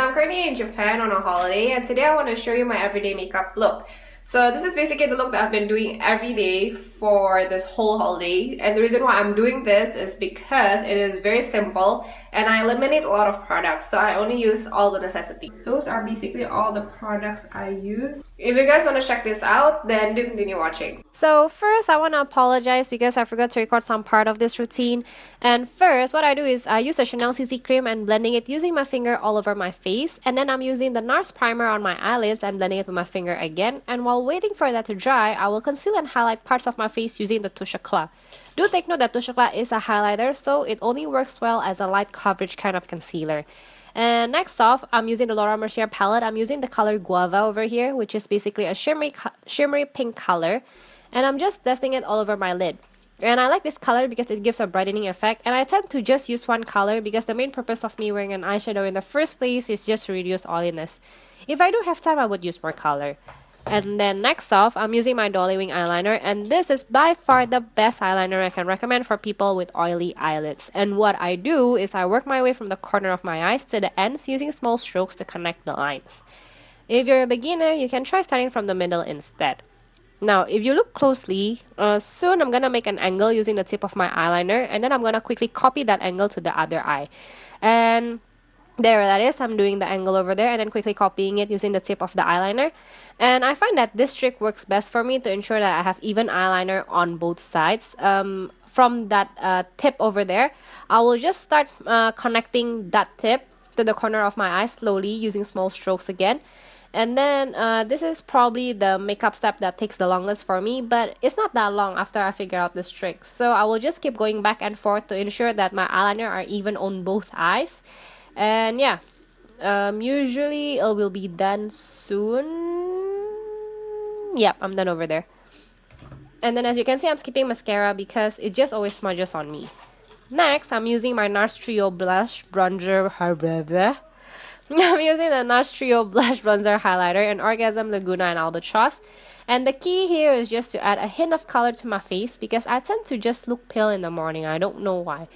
I'm currently in Japan on a holiday, and today I want to show you my everyday makeup look. So this is basically the look that I've been doing every day for this whole holiday, and the reason why I'm doing this is because it is very simple and I eliminate a lot of products, so I only use all the necessities. Those are basically all the products I use. If you guys want to check this out, then do continue watching. So first I want to apologize because I forgot to record some part of this routine. And first what I do is I use a Chanel CC cream and blending it using my finger all over my face, and then I'm using the Nars primer on my eyelids and blending it with my finger again, and while waiting for that to dry, I will conceal and highlight parts of my face using the Touche Eclat. Do take note that Touche Eclat is a highlighter, so it only works well as a light coverage kind of concealer. And next off, I'm using the Laura Mercier palette. I'm using the color Guava over here, which is basically a shimmery pink color. And I'm just dusting it all over my lid. And I like this color because it gives a brightening effect. And I tend to just use one color because the main purpose of me wearing an eyeshadow in the first place is just to reduce oiliness. If I do have time, I would use more color. And then next off, I'm using my Dollywink Eyeliner, and this is by far the best eyeliner I can recommend for people with oily eyelids. And what I do is I work my way from the corner of my eyes to the ends using small strokes to connect the lines. If you're a beginner, you can try starting from the middle instead. Now, if you look closely, soon I'm gonna make an angle using the tip of my eyeliner, and then I'm gonna quickly copy that angle to the other eye. And there that is, I'm doing the angle over there and then quickly copying it using the tip of the eyeliner. And I find that this trick works best for me to ensure that I have even eyeliner on both sides. From that tip over there, I will just start connecting that tip to the corner of my eye slowly using small strokes again. And then this is probably the makeup step that takes the longest for me, but it's not that long after I figure out this trick. So I will just keep going back and forth to ensure that my eyeliner are even on both eyes. And yeah, usually it will be done soon. Yep, I'm done over there. And then as you can see, I'm skipping mascara because it just always smudges on me. Next, I'm using my Nars Trio Blush Bronzer. I'm using the Nars Trio Blush Bronzer Highlighter in Orgasm, Laguna, and Albatross. And the key here is just to add a hint of color to my face because I tend to just look pale in the morning. I don't know why.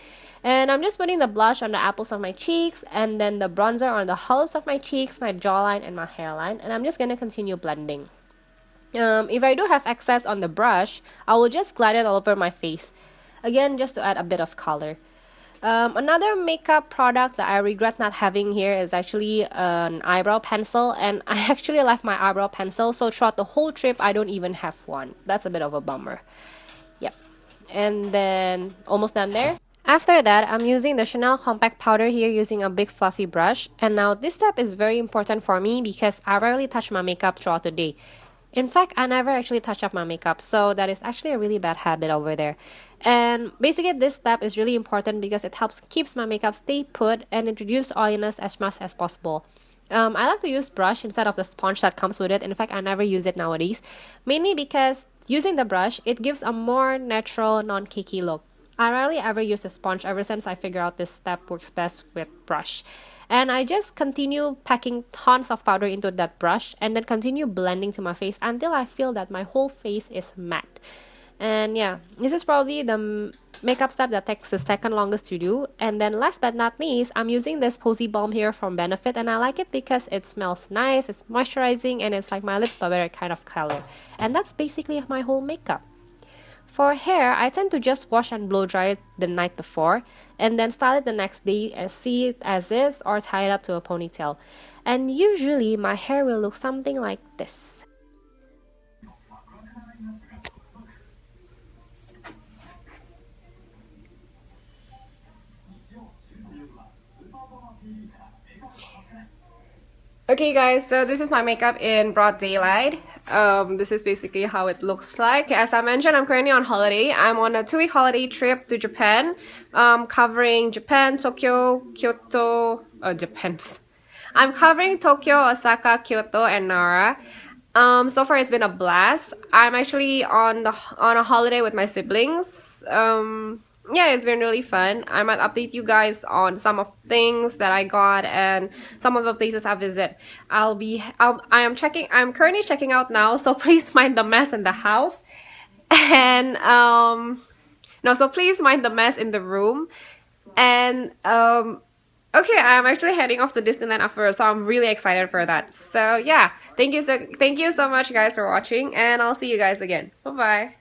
And I'm just putting the blush on the apples of my cheeks and then the bronzer on the hollows of my cheeks, my jawline, and my hairline. And I'm just going to continue blending. If I do have excess on the brush, I will just glide it all over my face. Again, just to add a bit of color. Another makeup product that I regret not having here is actually an eyebrow pencil. And I actually left my eyebrow pencil, so throughout the whole trip, I don't even have one. That's a bit of a bummer. Yep. And then, almost done there. After that, I'm using the Chanel Compact Powder here using a big fluffy brush. And now this step is very important for me because I rarely touch my makeup throughout the day. In fact, I never actually touch up my makeup, so that is actually a really bad habit over there. And basically this step is really important because it helps keeps my makeup stay put and introduce oiliness as much as possible. I like to use brush instead of the sponge that comes with it. In fact, I never use it nowadays, mainly because using the brush, it gives a more natural, non-cakey look. I rarely ever use a sponge ever since I figured out this step works best with brush. And I just continue packing tons of powder into that brush and then continue blending to my face until I feel that my whole face is matte. And yeah, this is probably the makeup step that takes the second longest to do. And then last but not least, I'm using this Posie Balm here from Benefit, and I like it because it smells nice, it's moisturizing, and it's like my lips but better kind of color. And that's basically my whole makeup. For hair, I tend to just wash and blow dry it the night before and then style it the next day and see it as is or tie it up to a ponytail. And usually my hair will look something like this. Okay guys, so this is my makeup in broad daylight. This is basically how it looks like. As I mentioned, I'm currently on holiday. I'm on a 2-week holiday trip to Japan, covering Japan, Tokyo, Kyoto, Japan. I'm covering Tokyo, Osaka, Kyoto, and Nara. So far it's been a blast. I'm actually on a holiday with my siblings. Yeah, it's been really fun. I might update you guys on some of the things that I got and some of the places I visit. I'm currently checking out now, so please mind the mess in the house. And no, so please mind the mess in the room. And Okay, I'm actually heading off to Disneyland after, so I'm really excited for that. So yeah, thank you so much guys for watching, and I'll see you guys again. Bye bye.